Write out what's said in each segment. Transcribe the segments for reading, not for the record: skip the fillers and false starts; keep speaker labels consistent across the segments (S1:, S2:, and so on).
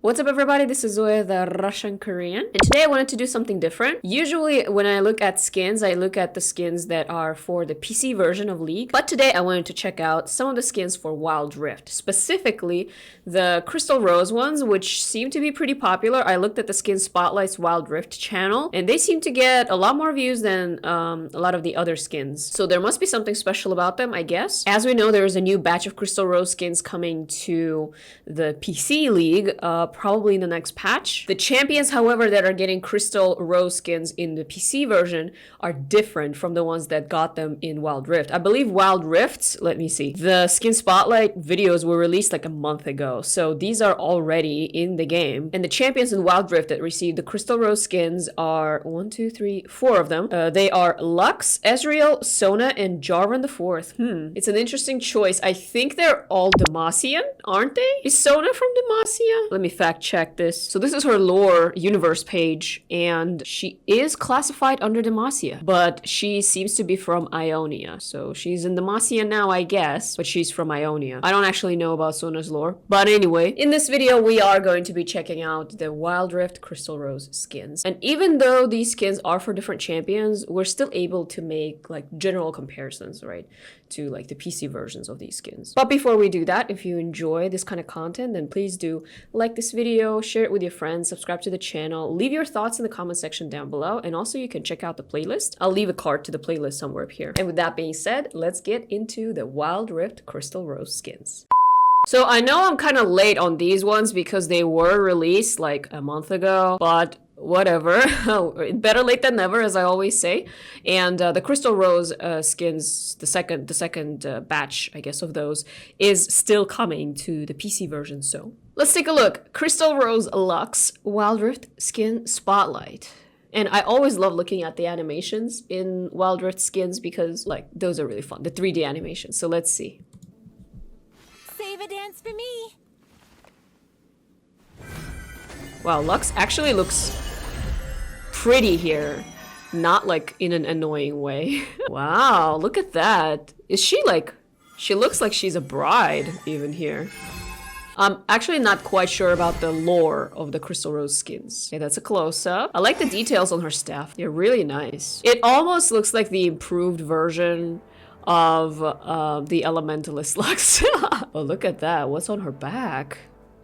S1: What's up everybody, this is Zoya the Russian Korean, and today I wanted to do something different. Usually when I look at skins, I look at the skins that are for the PC version of League, but today I wanted to check out some of the skins for Wild Rift, specifically the Crystal Rose ones, which seem to be pretty popular. I looked at the Skin Spotlight's Wild Rift channel, and they seem to get a lot more views than a lot of the other skins. So there must be something special about them, I guess. As we know, there is a new batch of Crystal Rose skins coming to the PC League, probably in the next patch. The champions, however, that are getting Crystal Rose skins in the PC version are different from the ones that got them in Wild Rift. I believe Wild Rifts, let me see, the Skin Spotlight videos were released like a month ago, so these are already in the game. And the champions in Wild Rift that received the Crystal Rose skins are 1, 2, 3, 4 of them. They are Lux, Ezreal, Sona, and Jarvan the Fourth. It's an interesting choice. I think they're all Demacian, aren't they? Is Sona from Demacia? Let me fact check this. So this is her lore universe page, and she is classified under Demacia, but she seems to be from Ionia. So she's in Demacia now, I guess, but she's from Ionia. I don't actually know about Sona's lore. But anyway, in this video, we are going to be checking out the Wild Rift Crystal Rose skins. And even though these skins are for different champions, we're still able to make like general comparisons, right? To like the PC versions of these skins. But before we do that, if you enjoy this kind of content, then please do like this video, share it with your friends, subscribe to the channel, leave your thoughts in the comment section down below, and also you can check out the playlist. I'll leave a card to the playlist somewhere up here. And with that being said, let's get into the Wild Rift Crystal Rose skins. So I know I'm kind of late on these ones because they were released like a month ago, but whatever. Better late than never, as I always say. And the Crystal Rose skins, the second batch, I guess, of those is still coming to the PC version. So let's take a look. Crystal Rose Lux Wild Rift Skin Spotlight. And I always love looking at the animations in Wild Rift skins because like those are really fun, the 3D animations. So let's see.
S2: Save a dance for me.
S1: Wow, Lux actually looks pretty here, not like in an annoying way. Wow, look at that. Is she like, she looks like she's a bride even here. I'm actually not quite sure about the lore of the Crystal Rose skins. Okay, that's a close-up. I like the details on her staff. They're really nice. It almost looks like the improved version of the Elementalist Lux. Oh, look at that. What's on her back?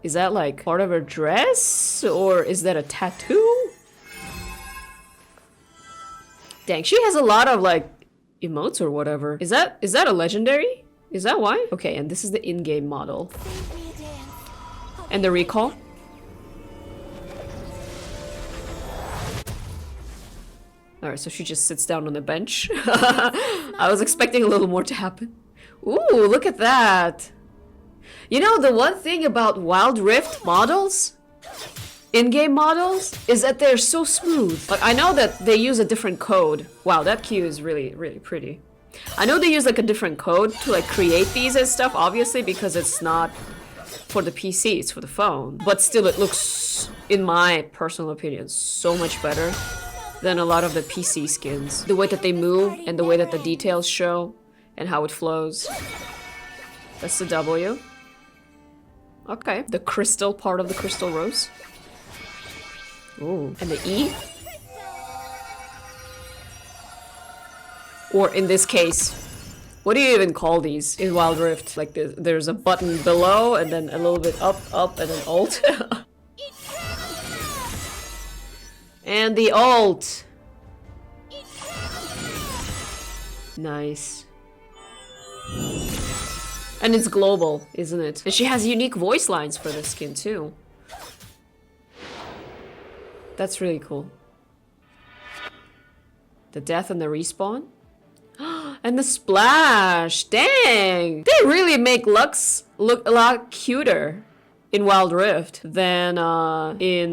S1: Is that like part of her dress? Or is that a tattoo? Dang, she has a lot of like emotes or whatever. Is that a legendary? Is that why? Okay, and this is the in-game model. And the recall. Alright, so she just sits down on the bench. I was expecting a little more to happen. Ooh, look at that. You know, the one thing about Wild Rift models, in-game models, is that they're so smooth. Like, I know that they use a different code. Wow, that queue is really, really pretty. I know they use like a different code to like create these and stuff, obviously, because it's not for the PC, it's for the phone. But still, it looks, in my personal opinion, so much better than a lot of the PC skins. The way that they move and the way that the details show and how it flows. That's the W. Okay, the crystal part of the Crystal Rose. Ooh, and the E? Or in this case, what do you even call these in Wild Rift? Like there's a button below and then a little bit up, and then Alt. And the Alt. Nice. And it's global, isn't it? And she has unique voice lines for this skin too. That's really cool. The death and the respawn. And the splash! Dang! They really make Lux look a lot cuter in Wild Rift than in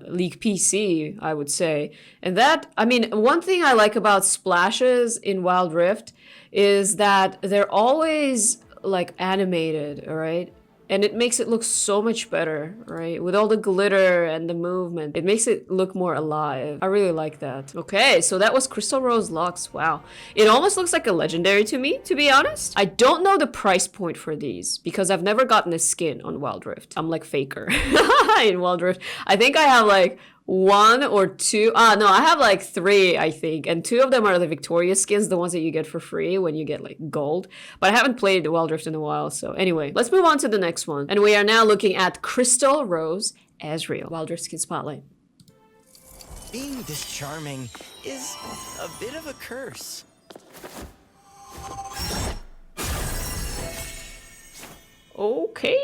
S1: League PC, I would say. And that, I mean, one thing I like about splashes in Wild Rift is that they're always like animated, all right? And it makes it look so much better, right? With all the glitter and the movement, it makes it look more alive. I really like that. Okay, so that was Crystal Rose Lux. Wow. It almost looks like a legendary to me, to be honest. I don't know the price point for these because I've never gotten a skin on Wild Rift. I'm like Faker in Wild Rift. I think I have like 1 or 2. No, I have like 3, I think, and 2 of them are the Victoria skins, the ones that you get for free when you get like gold. But I haven't played Wild Rift in a while, so anyway, let's move on to the next one. And we are now looking at Crystal Rose Ezreal. Wild Rift skin spotlight.
S3: Being this charming is a bit of a curse.
S1: Okay.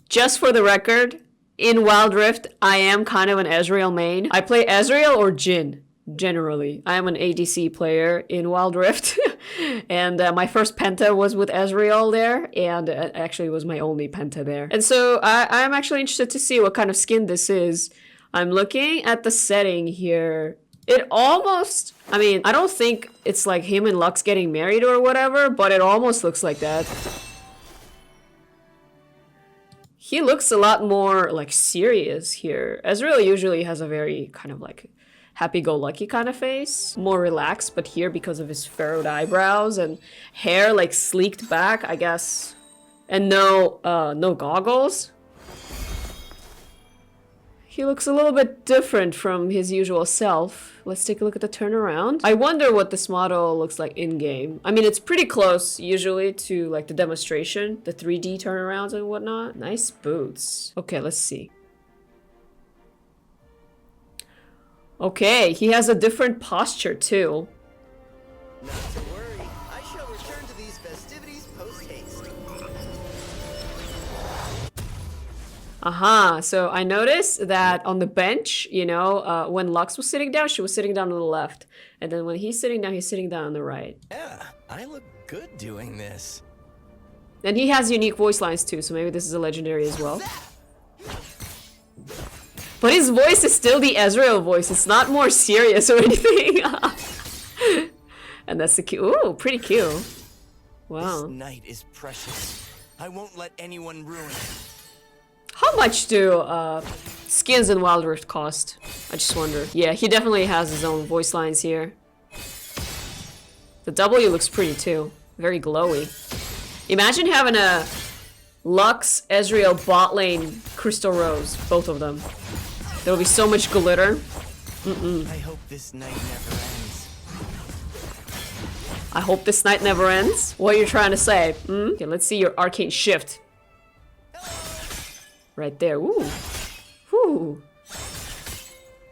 S1: Just for the record, in Wild Rift, I am kind of an Ezreal main. I play Ezreal or Jhin, generally. I am an ADC player in Wild Rift. And my first penta was with Ezreal there, and actually it was my only penta there. And so I'm actually interested to see what kind of skin this is. I'm looking at the setting here. It almost, I mean, I don't think it's like him and Lux getting married or whatever, but it almost looks like that. He looks a lot more like serious here. Ezreal usually has a very kind of like happy-go-lucky kind of face, more relaxed, but here because of his furrowed eyebrows and hair like sleeked back, I guess, and no goggles. He looks a little bit different from his usual self. Let's take a look at the turnaround. I wonder what this model looks like in-game. I mean, it's pretty close usually to like the demonstration, the 3D turnarounds and whatnot. Nice boots. Okay, let's see. Okay, he has a different posture too.
S3: Not to worry, I shall return to these festivities post-haste.
S1: Aha, so I noticed that on the bench, you know, when Lux was sitting down, she was sitting down on the left. And then when he's sitting down on the right.
S3: Yeah, I look good doing this.
S1: And he has unique voice lines too, so maybe this is a legendary as well. But his voice is still the Ezreal voice. It's not more serious or anything. And that's the cute. Ooh, pretty cute. Wow.
S3: This night is precious. I won't let anyone ruin it.
S1: How much do skins in Wild Rift cost? I just wonder. Yeah, he definitely has his own voice lines here. The W looks pretty too. Very glowy. Imagine having a Lux, Ezreal, bot lane, Crystal Rose. Both of them. There will be so much glitter.
S3: I hope this night never ends.
S1: I hope this night never ends? What are you trying to say? Okay, let's see your arcane shift. Right there. Ooh. Ooh.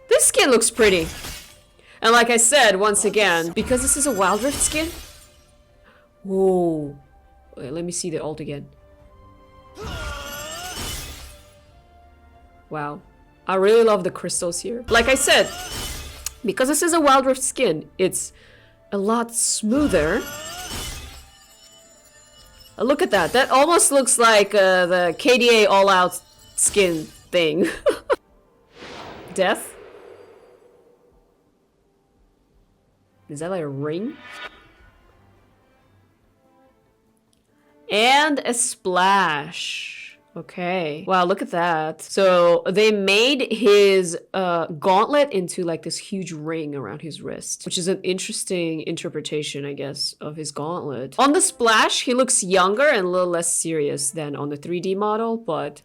S1: This skin looks pretty. And like I said, once again, because this is a Wild Rift skin. Whoa. Wait, let me see the ult again. Wow. I really love the crystals here. Like I said, because this is a Wild Rift skin, it's a lot smoother. Look at that. That almost looks like the KDA all-out skin thing. Death? Is that like a ring? And a splash. Okay. Wow, look at that. So they made his gauntlet into like this huge ring around his wrist, which is an interesting interpretation, I guess, of his gauntlet. On the splash, he looks younger and a little less serious than on the 3D model, but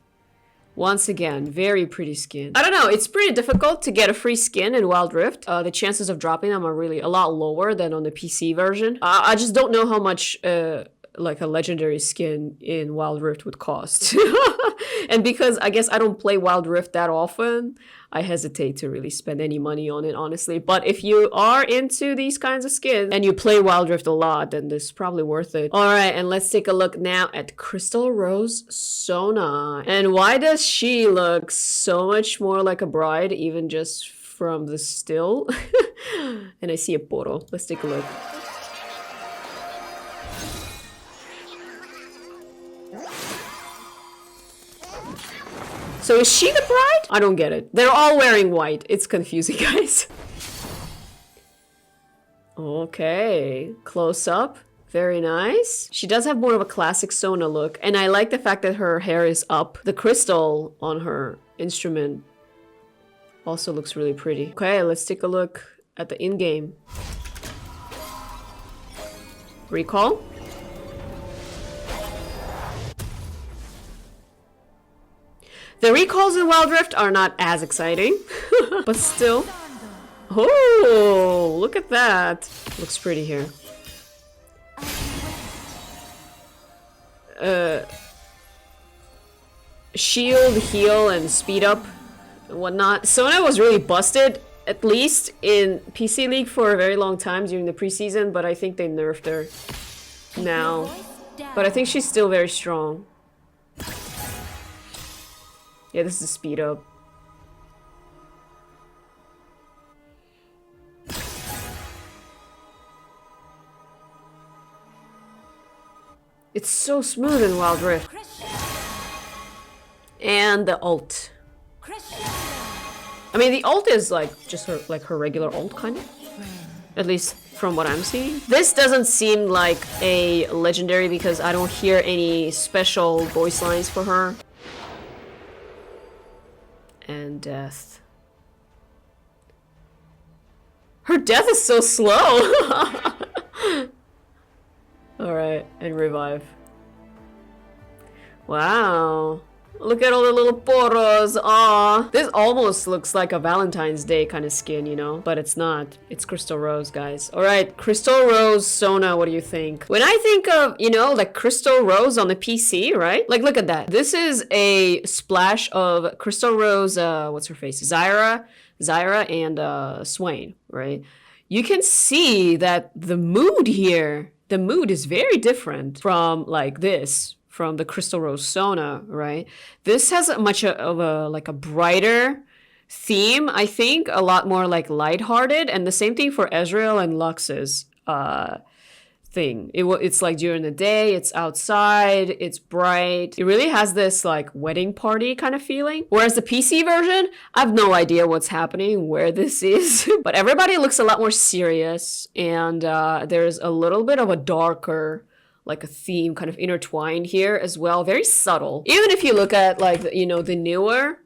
S1: once again, very pretty skin. I don't know, it's pretty difficult to get a free skin in Wild Rift. The chances of dropping them are really a lot lower than on the PC version. I just don't know how much like a legendary skin in Wild Rift would cost. And because I guess I don't play Wild Rift that often, I hesitate to really spend any money on it, honestly. But if you are into these kinds of skins and you play Wild Rift a lot, then this is probably worth it. All right, and let's take a look now at Crystal Rose Sona. And why does she look so much more like a bride, even just from the still? And I see a portal. Let's take a look. So is she the bride? I don't get it. They're all wearing white. It's confusing, guys. Okay. Close up. Very nice. She does have more of a classic Sona look, and I like the fact that her hair is up. The crystal on her instrument also looks really pretty. Okay, let's take a look at the in-game. Recall. The recalls in Wild Rift are not as exciting, but still. Oh, look at that. Looks pretty here. Shield, heal, and speed up and whatnot. Sona was really busted, at least in PC League for a very long time during the preseason, but I think they nerfed her now. But I think she's still very strong. Yeah, this is speed up. It's so smooth in Wild Rift. And the ult. I mean, the ult is like just her regular ult, kind of. At least from what I'm seeing. This doesn't seem like a legendary because I don't hear any special voice lines for her. And death. Her death is so slow! Alright, and revive. Wow. Look at all the little poros. Aw. This almost looks like a Valentine's Day kind of skin, you know? But it's not. It's Crystal Rose, guys. Alright, Crystal Rose Sona, what do you think? When I think of, you know, like Crystal Rose on the PC, right? Like, look at that. This is a splash of Crystal Rose, what's her face? Zyra and Swain, right? You can see that the mood here, the mood is very different from like this. From the Crystal Rose Sona, right? This has much of a like a brighter theme, I think, a lot more like lighthearted, and the same thing for Ezreal and Lux's thing. It's like during the day, it's outside, it's bright. It really has this like wedding party kind of feeling. Whereas the PC version, I have no idea what's happening, where this is, but everybody looks a lot more serious, and there's a little bit of a darker like a theme kind of intertwined here as well, very subtle. Even if you look at like, you know, the newer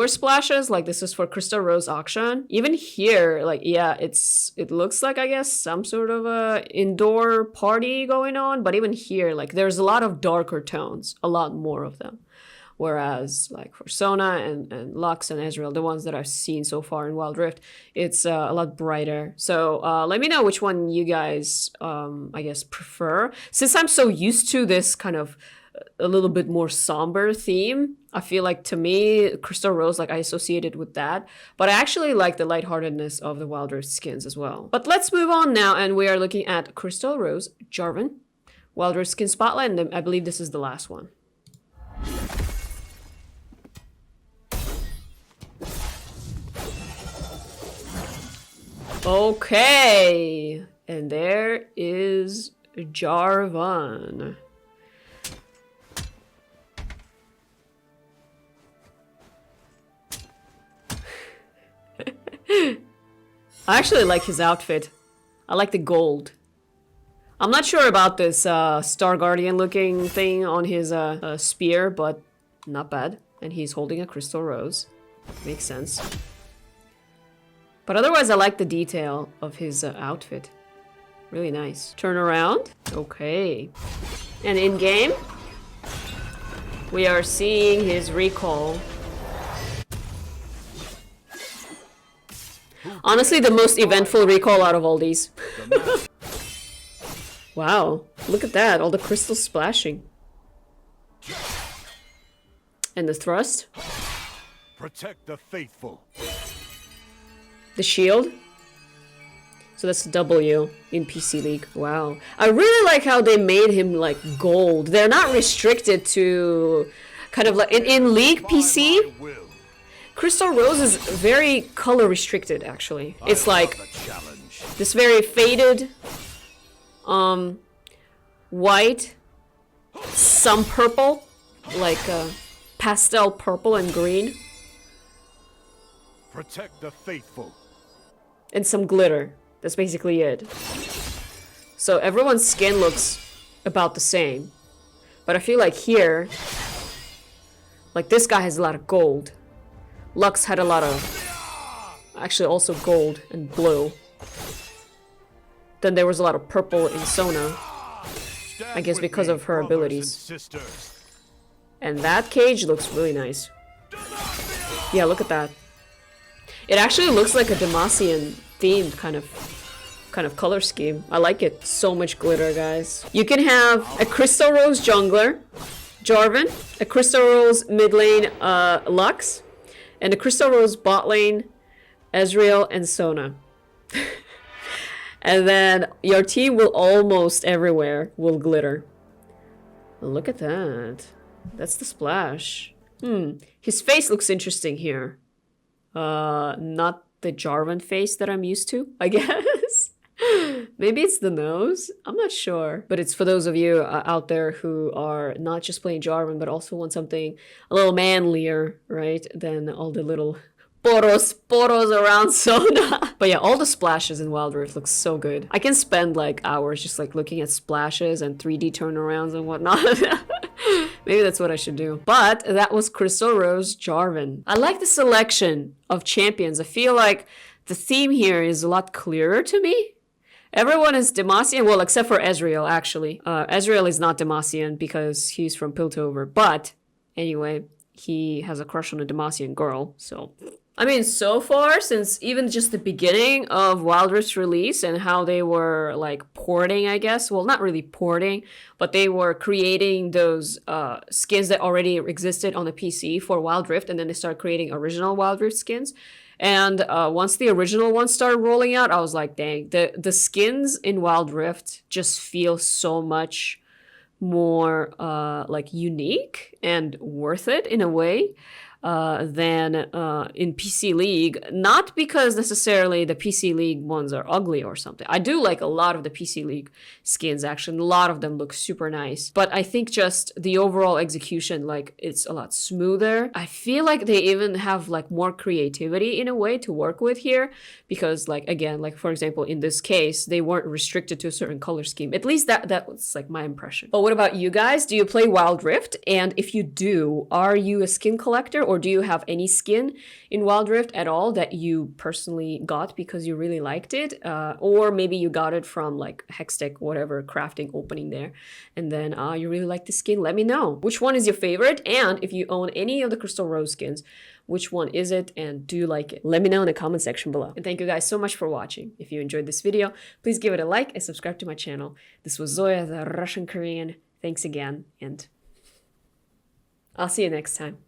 S1: splashes, like this is for Crystal Rose Auction. Even here, like, yeah, it looks like, I guess, some sort of a indoor party going on, but even here, like there's a lot of darker tones, a lot more of them. Whereas like for Sona and Lux and Ezreal, the ones that I've seen so far in Wild Rift, it's a lot brighter. So let me know which one you guys, I guess, prefer. Since I'm so used to this kind of a little bit more somber theme, I feel like to me, Crystal Rose, like I associated with that. But I actually like the lightheartedness of the Wild Rift skins as well. But let's move on now, and we are looking at Crystal Rose Jarvan, Wild Rift Skin Spotlight, and I believe this is the last one. Okay, and there is Jarvan. I actually like his outfit. I like the gold. I'm not sure about this Star Guardian looking thing on his spear, but not bad. And he's holding a Crystal Rose. Makes sense. But otherwise, I like the detail of his outfit. Really nice. Turn around. Okay. And in-game, we are seeing his recall. Honestly, the most eventful recall out of all these. Wow. Look at that. All the crystals splashing. And the thrust.
S4: Protect the faithful.
S1: The shield. So that's W in PC League. Wow. I really like how they made him like gold. They're not restricted to kind of like in League PC. Crystal Rose is very color restricted actually. It's like this very faded white, some purple, like pastel purple and green.
S4: Protect the faithful.
S1: And some glitter. That's basically it. So everyone's skin looks about the same. But I feel like here, like this guy has a lot of gold. Lux had a lot of, actually also gold and blue. Then there was a lot of purple in Sona. I guess because of her abilities. And that cage looks really nice. Yeah, look at that. It actually looks like a Demacian themed kind of color scheme. I like it. So much glitter, guys. You can have a Crystal Rose jungler, Jarvan, a Crystal Rose mid lane, Lux, and a Crystal Rose bot lane, Ezreal and Sona. And then your team will almost everywhere will glitter. Look at that. That's the splash. His face looks interesting here. Not the Jarvan face that I'm used to, I guess. Maybe it's the nose. I'm not sure. But it's for those of you out there who are not just playing Jarvan, but also want something a little manlier, right? Than all the little poros around Sona. But yeah, all the splashes in Wild Rift look so good. I can spend like hours just like looking at splashes and 3D turnarounds and whatnot. Maybe that's what I should do. But that was Crystal Rose Jarvan. I like the selection of champions. I feel like the theme here is a lot clearer to me. Everyone is Demacian, well, except for Ezreal, actually. Ezreal is not Demacian because he's from Piltover. But anyway, he has a crush on a Demacian girl, so... I mean, so far, since even just the beginning of Wild Rift's release and how they were, like, porting, I guess. Well, not really porting, but they were creating those skins that already existed on the PC for Wild Rift, and then they started creating original Wild Rift skins. And once the original ones started rolling out, I was like, dang, the skins in Wild Rift just feel so much more, like, unique and worth it in a way. Than in PC League, not because necessarily the PC League ones are ugly or something. I do like a lot of the PC League skins, actually. A lot of them look super nice. But I think just the overall execution, like, it's a lot smoother. I feel like they even have, like, more creativity in a way to work with here. Because, like, again, like, for example, in this case, they weren't restricted to a certain color scheme. At least that was, like, my impression. But what about you guys? Do you play Wild Rift? And if you do, are you a skin collector? Or do you have any skin in Wild Rift at all that you personally got because you really liked it? Or maybe you got it from like Hextech, whatever, crafting opening there. And then you really like the skin. Let me know. Which one is your favorite? And if you own any of the Crystal Rose skins, which one is it and do you like it? Let me know in the comment section below. And thank you guys so much for watching. If you enjoyed this video, please give it a like and subscribe to my channel. This was Zoya, the Russian Korean. Thanks again, and I'll see you next time.